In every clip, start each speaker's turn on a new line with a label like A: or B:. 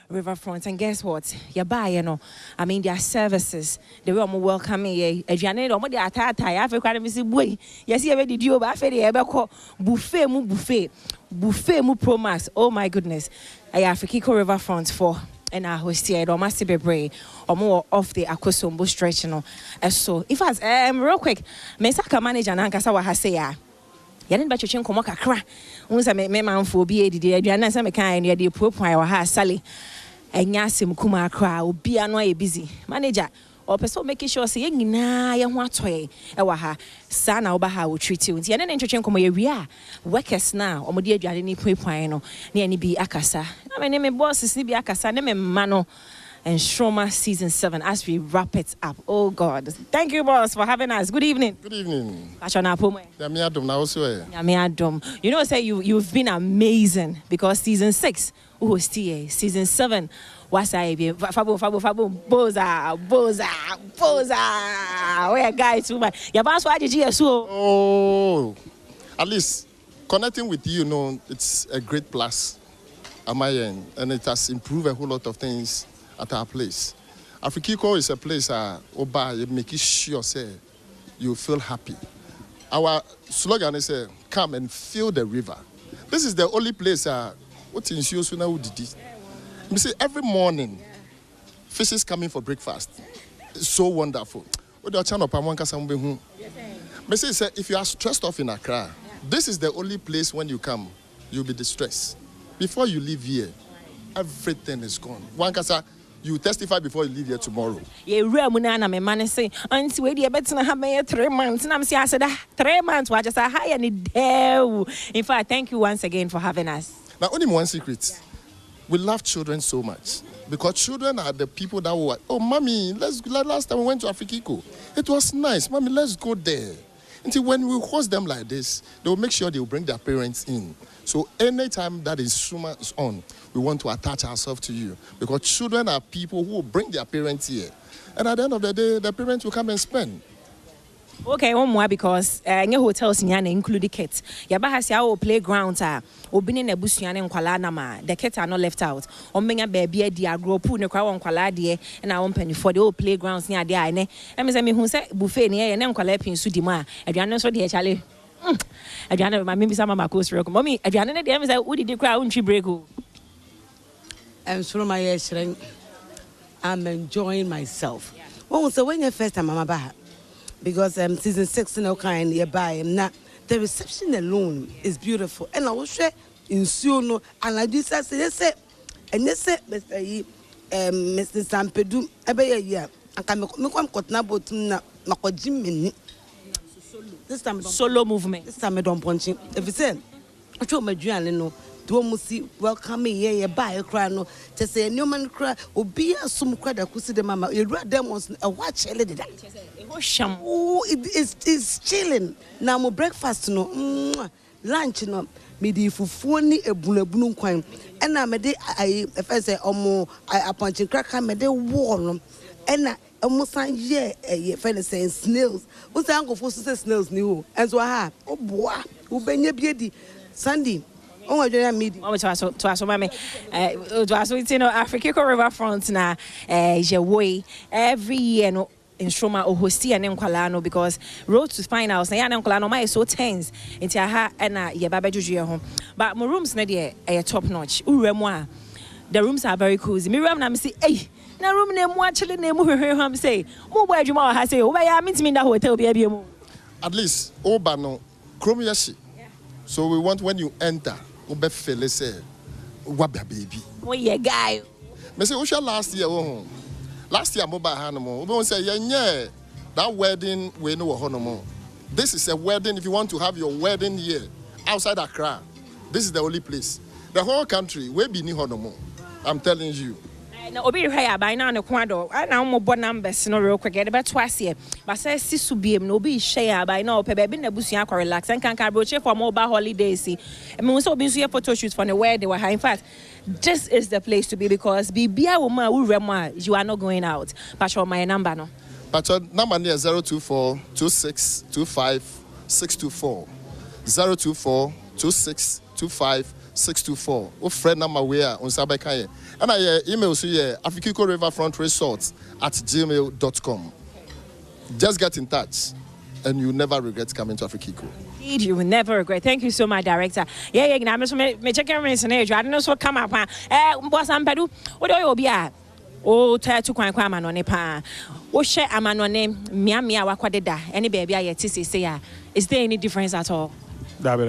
A: Riverfront, and guess what? You buy, I mean, their services, the way I'm welcoming you. If you're not, I'm attire. Africa, me say, boy, yes, you already do, but I feel the buffet mu Pro Max. Oh my goodness, I have Kiko Riverfront for. And I host here, Ahosepe brain, or more off the Akosombo stretch, So, if I real quick, Mesaka manager and Ankasawa Hasea. Yanin Bachin Komoka cra. Once I make man for BAD, Adriana Samaka, and the appropriate or has Sally. And Yasim Kuma cry will be annoy busy. Manager, or person making sure saying, nah, young what way. Ewaha, Sana Obaha will treat you. Yanan entertain Comoya. Workers now, or dear Jadini Puino, near Nibi Akasa. I mean, name boss is Nibi Akasa, name Mano. And Nsoromma season 7 as we wrap it up. Oh God. Thank you, boss, for having us. Good evening.
B: Good evening.
A: Adom. You know, say you've been amazing because season 6, season 7, what's I be Fabo, Boza. Where guys too much. Your boss why did you so?
B: Oh, at least connecting with you, it's a great plus at my end, and it has improved a whole lot of things at our place. Afrikiko is a place you make sure say you feel happy. Our slogan is come and feel the river. This is the only place what in Suna did. You see, every morning fishes coming for breakfast. It's so wonderful. Say if you are stressed off in Accra, this is the only place when you come, you'll be distressed. Before you leave here, everything is gone. You testify before you leave here tomorrow.
A: Yeah, Ramunana, my man say, Auntie, wait, you better have me 3 months. And I'm saying, I said, 3 months, I just high and in fact, thank you once again for having us.
B: Now, only one secret. We love children so much because children are the people that were, oh, mommy, last time we went to Afrikiko. It was nice. Mommy, let's go there. Until when we host them like this, they will make sure they will bring their parents in. So anytime that is on, we want to attach ourselves to you because children are people who will bring their parents here. And at the end of the day, the parents will come and spend.
A: Okay, one more because any hotels in include kids. Yabahasi our playgrounds are opening a busian and Kuala the kids are not left out. Omenga baby dear grow put no crowd on Kuala dear and I won't penny for the old playgrounds near the ine. And Miss who said buffet near and then Kuala Pin Sudima. Adriana so dear Charlie. Adriana, my maybe some of my coast rock. Mommy, Adriana, the Emma said, what did you cry on Chibrego?
C: Nsoromma, I'm enjoying myself. Well, so when you first time, I'm back. Because season 6 no kind nearby now the reception alone is beautiful and I will share in Suno and I just say and they say Mr. Sampedu yeah I can make kotna botum this time
A: solo movement
C: this time I don't punch him if you say I told my no do almost see welcome me here buy a cry no to say no man cry or be a some cry that could see the mama you read them was a watch a lady that oh it is chilling now my breakfast no lunch no me di fufu ni ebunabunu kwan and na me de I first say I punching cracker me de warm and na almost a friend saying snails what's the uncle for say snails new and so oh boy who benye biedi Sunday. Oh, I don't need to ask mommy. To ask Afrikiko Riverfront na way every year no Nsoromma Ahosepe and Nkwalano because road to finals na yana Nkwalano my so tense into aha na ye baba juju home but my rooms na there top notch uremu the rooms are very cozy me room na me say hey na room na mu actually na mu hwehwe am say mo boy adwuma ha say o ba ya meet me in that hotel be mu
B: at least oba no krom yashi so we want when you enter Obe fele say, "Wabia baby."
A: Oh yeah, guy.
B: Me say, "Usha last year, last year mobile hanomo." Obe say, "Yeah, that wedding we no honomo. This is a wedding. If you want to have your wedding here outside Accra, this is the only place. The whole country we be ni honomo. I'm telling you."
A: Na obi hwe by now no kwado na mo bo numbers no real quick get about twice here but say sisu biem no obi share by now pe baby na busua kwa relax and can broche for mobile holidays me so obi so photo shoot for the where they were in fact this is the place to be because bibia woman you are not going out but my number no
B: but your number near 024 26 25 624 024 26 25 624. O friend number where on Sabekaye. And I email so yeah, Afrikiko Riverfront Resort @gmail.com. Just get in touch and you never regret coming to Afrikiko.
A: Indeed, you will never regret. Thank you so much, Director. Yeah, I'm so me check your message. I don't know what come up. Boss Ampadu, what do you be at? Oh, try to quite come on a pa. Oh, share a man on name, Miami, Wakwadeda, any baby I yet say, is there any difference at all?
D: Dabi.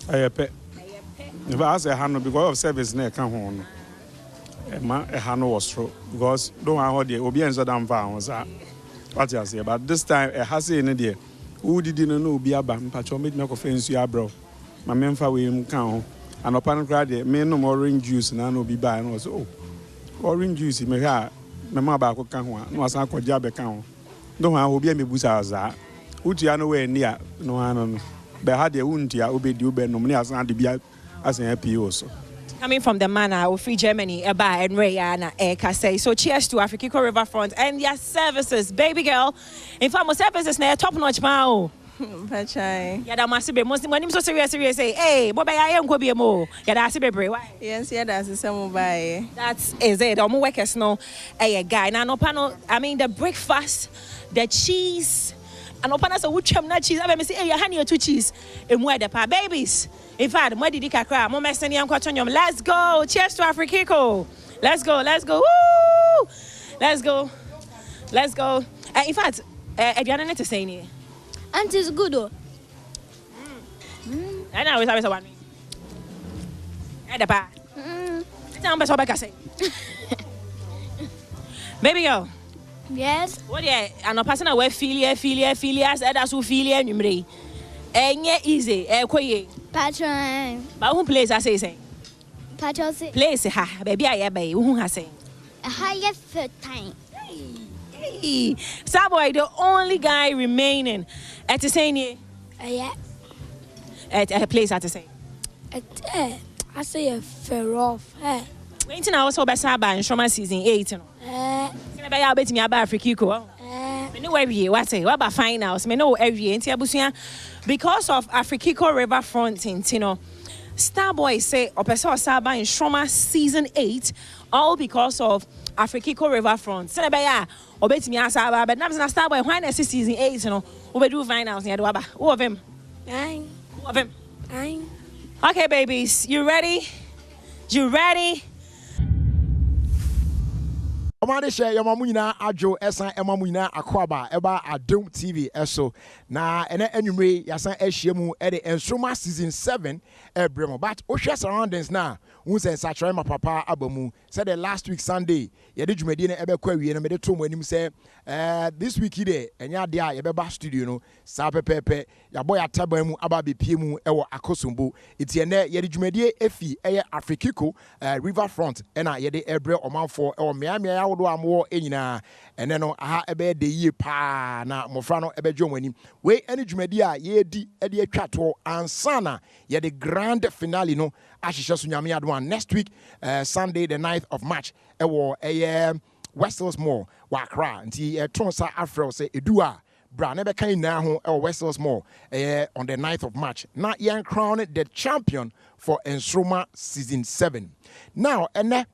D: I pay. If I ask a hand because of service, near come home. A hand was true because don't I hold the obedience of them was that. What you say, but this time a hassy in a day. Who didn't know be a bam, patch or made no offense you, bro. My men for him count, and upon credit, men no more orange juice, and I know be buying was orange juice, me ha, my mother could come, no, as I could jab account. Don't I will be a me busa, which you are nowhere near, no, I don't know. But had the wound, I obeyed you, but no money as I be as an happy also.
A: Coming from the manor of Free Germany, Eba and Rayana Ekase. So cheers to Afrikiko Riverfront and their services, baby girl. In fact, my services now top notch, mao.
E: Pachai.
A: Yeah, that must be most when him so serious. Say, hey, what I am go be more. Yeah, that's be brave. Why?
E: Yes, yeah, that's the same by.
A: That's is it. I'm workers no, a guy. Now no panel. I mean the breakfast, the cheese. And open us a wood chum cheese. I say, hey, honey or two cheese. And where the pa babies. In fact, where did you cry? Mom, let's go. Cheers to Afrikiko. Let's go. Woo! Let's go. In fact, Adriana need to say anything.
F: And it's good though.
A: I know it's one. And the pa. Baby girl.
F: Yes.
A: What yeah? And a person away filias, others who filia numeri. Easy,
F: Patron.
A: But who plays I say?
F: Patron.
A: Place ha, baby, I bay, who has say?
F: A higher third time.
A: Hey, Saboy, the only guy remaining at the same year.
F: Yeah.
A: At a place at the same.
F: I say a fair off.
A: Waiting I was so by Saba and Nsoromma season 8. Can I buy a bit me about Afrikiko? I know every year. What about finals? I know every year. Because of Afrikiko Riverfront in Tino, Starboy say Opeso Saba and Nsoromma season 8, all because of Afrikiko Riverfront. So I bet me Saba, but now Starboy when I see season 8, you know, we do finals near Duaba. Who of him?
F: Nine.
A: Who of him?
F: Nine.
A: Okay, babies, you ready? You ready?
G: Omade share your mamuina ajo esan emamuina akwaba eba Adom TV eso na ene enwumre yasan ehyiemu e de Nsoromma season 7 ebremo but o hwe surroundings na unsen sachre ma papa abamu said the last week Sunday ye de dwumadi na ebe kwa wie na me de to mo anim say this week ide enya de a ye beba studio no sa pepepe ya boy ataba mu aba be pie mu ewo akosombo eti ene ye de dwumadi efi eye Afrikiko Riverfront ena ye de ebre omanfo ewo meamia do amwo enyina ene no aha ebe de yie pa na mofra no ebe dwo mani we ene dwumadi a ye di e de atwato ansana ye de grand finale no ahihye so nyame adom next week Sunday the 9th of March ewo West Hills Mall wakra nti tronsa afro say edua bra na be kan na ho West Hills Mall on the 9th of March na yan crown the champion for Nsoromma season 7 now ene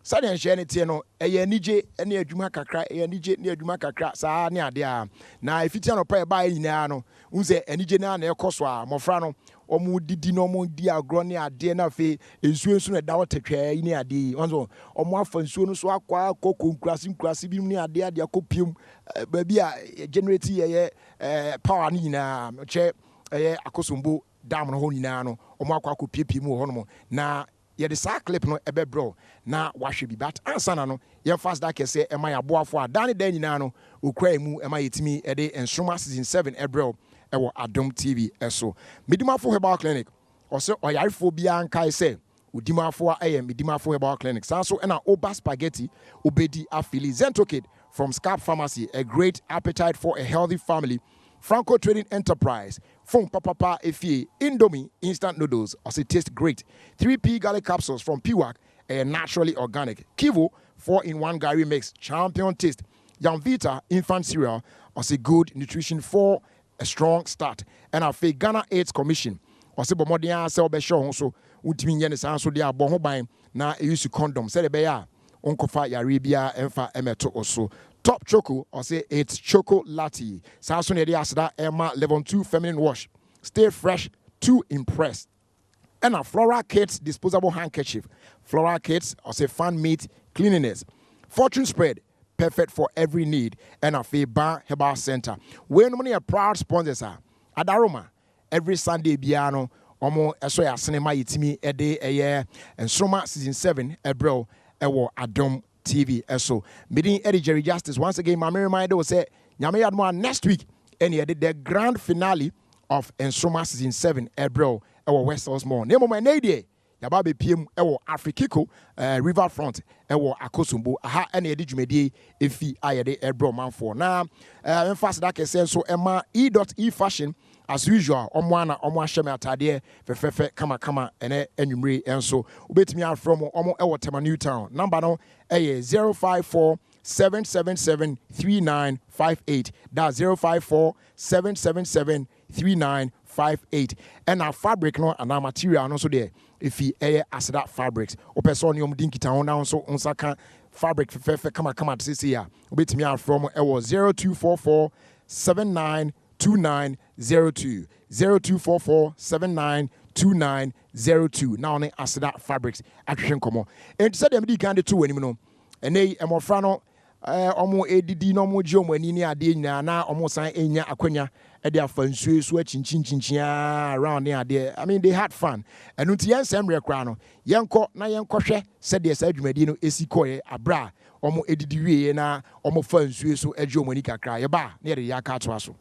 G: Sadian share it no nije ene adwuma kakra nije ne adwuma kakra saa ne ade a na efiti no pa ba nyina no unse enije na na ekoso a mofra no omu didi no omu di agro ne ade na fe ensuo na da wotetwa yi ne ade onzo omu afa nsuo no so akwa konkurasi bi ne ade akopiem ba bi a generate ye power ni nyina che akosombo dam no ho nyina no omu akwa akopiem ho no na ye the sack clip no ebe bro na wahwe bi but ansana no ye fast that kese ema ya boafo a dan dan nyina no okra mu ema yetimi e de Nsoromma season 7 ebro ewo Adom TV eso medimafo herbal clinic ose oyarefo bia nkai se udimafo a medimafo herbal clinic sanso na oba spaghetti obedi afili Zentokid from Scarp Pharmacy, a great appetite for a healthy family. Franco Trading Enterprise, from Papa Efie, Indomie, instant noodles, also taste great. 3P garlic capsules from Piwak, naturally organic. Kivo, 4-in-1 Gary mix, champion taste. Yamvita, infant cereal, also good nutrition for a strong start. And our Ghana AIDS Commission, also Bomodia Selbe Show, so untimi nye ne san so de abɔ ho ban na use condom say the be ya onkofa yare bia emfa emeto oso. Top Choco or say it's Choco Latte. Sanso ne de asda Emma level 2 feminine wash. Stay fresh to impress. And a Flora Kids disposable handkerchief. Flora Kids or say fan meat cleanliness. Fortune spread perfect for every need. And a Feba Herbal Center. When many a proud sponsors are Adaroma every Sunday biano omo eso ya cinema yitimi ede eye Nsoromma season 7 ebro ewo Adom TV so meeting Eddie Jerry Justice once again. My reminder will say Nyame Admo next week and he did the grand finale of Nsoromma season 7 Ebro ewo West Hills Mall. Name my name yaba be PM ewo Afrikiko River Front ewo Akosombo aha ene edi dwumedi efi ayede Ebro manfo na emphasize that say so Emma E.E fashion as usual omwana ahye atade fefefe kama ene enwumre enso obetimi afrom omo ewo Tema New Town number no 054-777-3958 that's 054-777-3958 and our fabric no and our material no so there if he asida fabrics o person yom dinkita on down so onsaka fabric fefefe kama to say ya obetimi afrom ewo 0244-792902 0244-792902 now ne asida fabrics atwen komo and said them di kan de to anim no ene emofra no omo edidi no mo gye omo ani ni ade nyina na omo san enya akwanya e de afansuo so achinchin around ne ade. I mean they had fun and unti yensem rekra no yenko na yenkohwe said the adwumadi no esikoye abra omo edidi wie na omo fansuo so agye omo ani kakra ye ba na ye de yaka to aso.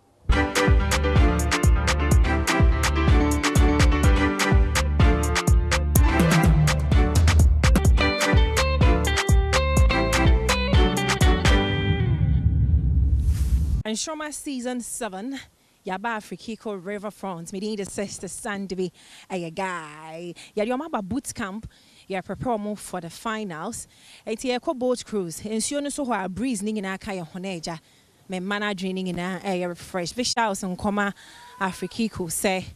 A: Nsoromma season 7, Yaba Afrikiko River Front, meeting the sister son to be a guy. Yama boot camp, you prepare more for the finals. It's a boat cruise. And soon so a breeze ning in a kaya honeja. Me mana draining in a fresh fish house and comma Afrikiko say,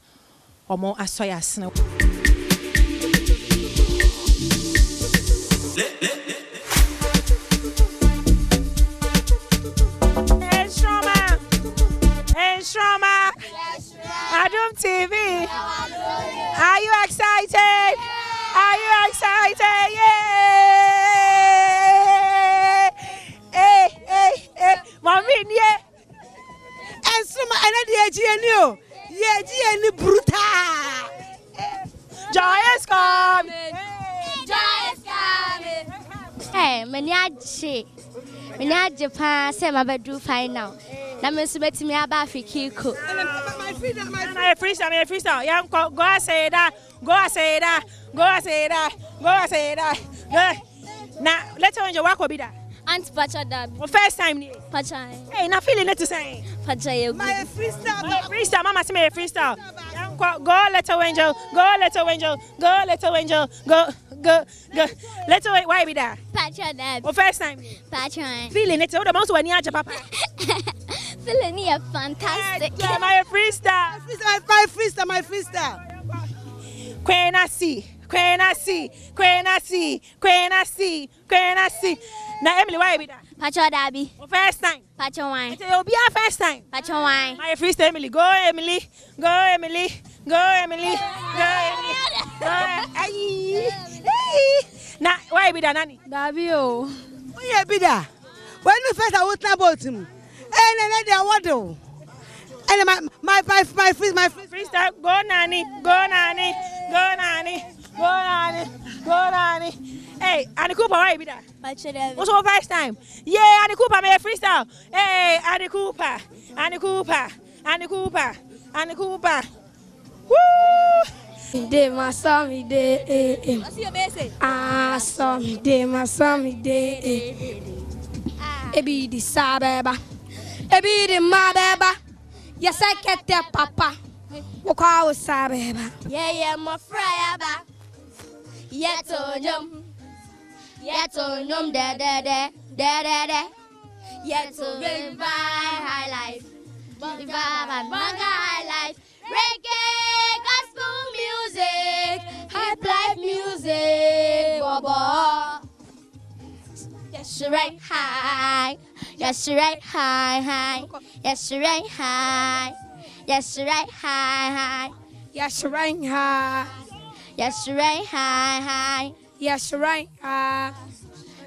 A: or more asoya snow. Nsoromma, Adom TV. Are you excited? Are you excited? Yeah! Hey, Mommy, yeah.
C: Nsoromma, I know the GNU. Yeah, GNU brutal.
A: Joy is coming.
F: Joy is coming. Hey, Menya Japan say my bedroom final. Na me so betimi aba Afrikiko.
A: My freestyle. Yeah, go say that. Now, let's enjoy work be that.
F: Aunt Pacha Dab.
A: First time.
F: Pacha.
A: Hey, na feeling it to say.
F: Pacha you.
C: My
A: Freestyle, Mama say me freestyle. Go little angel. Go. Little why be that?
F: Pacha Dab.
A: First time.
F: Pacha.
A: Feeling it. The most when you papa.
F: Feeling it fantastic.
A: My freestyle.
C: My freestyle.
A: Queen I see. Now Emily, why be that?
F: Pacha Dabi.
A: First time.
F: Pacha wine.
A: It'll be our first time.
F: Pacha wine.
A: My freestyle, Emily. Go, Emily. Now, why be that, Nanny?
F: Dabi oh.
C: Why be that? When you first I was about him. And then they what do? And my
A: freestyle. Go, Nanny. Hey, Annie Cooper, why be that?
F: Pacha Dabi.
A: What's our first time? Yeah, Annie Cooper, my freestyle. Hey, Annie Cooper. Woo!
F: They my sammy day. What's your message? Sammy day, my sammy day. Ebi di sabeba. Ebi di mabeba. Yes, I get there, papa. Waka sabeba. Yeah, my friaba. Yeto nyum da. Yeto revive high life. Revive and manga high life. Reggae, gospel music, high life. music, Baba. Yes, right high. Yes, right high. Yes, right high. Yes, right high. Yes, right high. Yes, right high. Yes, right high.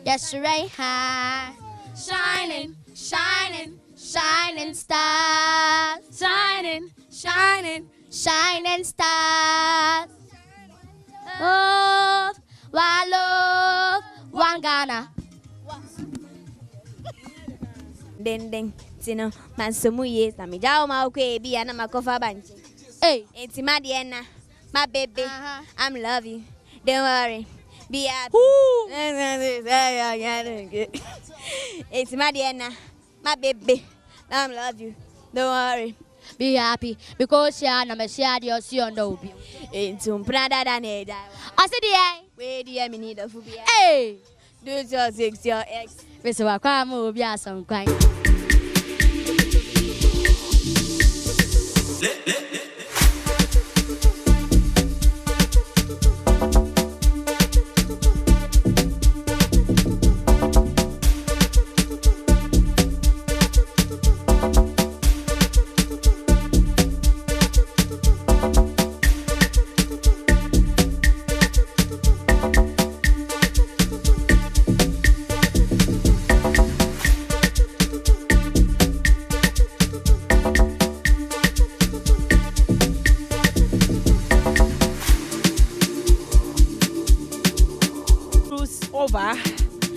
F: Yes, right high. Shining, shining, shining stars. Shining, shining, shining stars. Oh, one love, one Ghana.
H: Ding, Tino, Mansumu yes, I'm Jama, okay, be an Amakofa bunch. Hey, it's my Diana, my baby, I'm love you. Don't worry, be happy. It's my Diana, my baby, I'm love you. Don't worry, be happy because you're not a shady or she on the it's Prada than I said, yeah, where do you need a food? Hey, do your 6 your ex. So I can't move, yeah, some kind.
A: Over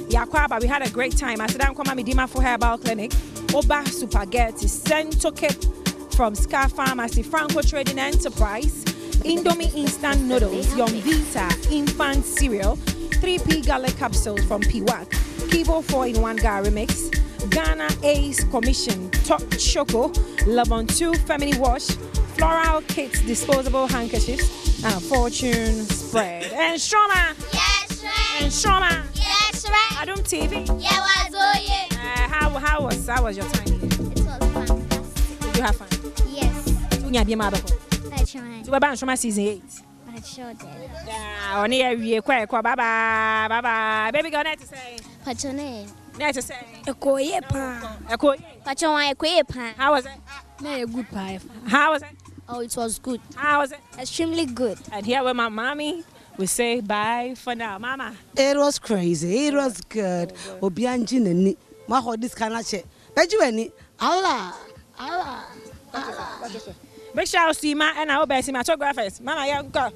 A: Yakwaba, we had a great time. I said I'm coming Midima for Herbal Clinic. Oba Spaghetti, Cento Cake from Scar Pharmacy, Franco Trading Enterprise, Indomie Instant Noodles, Young Vita, Infant Cereal, 3P Garlic Capsules from Piwak, Kibo 4-in-1 Gary Mix, Ghana Ace Commission, Top Choco, Levon 2 Feminine Wash, Floral Kits, Disposable Handkerchiefs, and Fortune Spread. And Nsoromma!
F: Yes, right.
A: Nsoromma!
F: Yes, right.
A: Adom TV?
F: Yeah, what's all yeah?
A: How was your time here?
F: It was fantastic.
A: Did you have fun?
F: Yes.
A: You have been able to.
F: I tried.
A: You were born Nsoromma season 8.
F: I sure did.
A: Yeah, on here we quiet. Bye bye. Baby girl, nice to say.
F: What's your name?
A: Nice to say.
F: Ekoye pa.
A: What's
F: your name? Ekoye pa.
A: How was it?
F: No, a good pie.
A: How was it?
F: Oh, it was good.
A: How was it?
F: Extremely good.
A: And here with my mommy, we say bye for now. Mama.
C: It was crazy. It was good. Obianji neni. Ma ho this kind of shit. Beju eni. Allah.
A: Make sure I see my and I will see my photographers. Mama, yeah, go.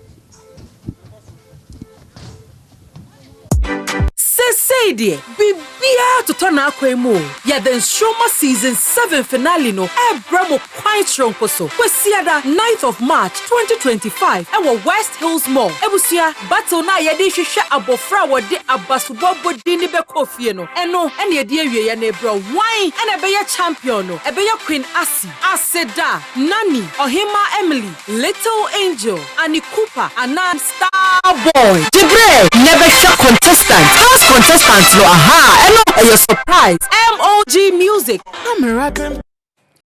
I: Say dear, bibia to turn akwemu. Yeah, the Nsoromma season 7 finale no. Bremo quite strong koso. We see the 9th of March 2025. Our West Hills Mall. Ebusia battle na yedi hwehwe abofra wode abasubobo dini be kofie no. Eno ene yedi awie ya na bro wine ene be ya champion no. Ebe ya Queen Asi, Aseda, Nani, Ohima Emily, Little Angel, Annie Cooper, Anan Star Boy. Jibre never show contestant. Contestant no and your surprise MOG Music. I'm rapping.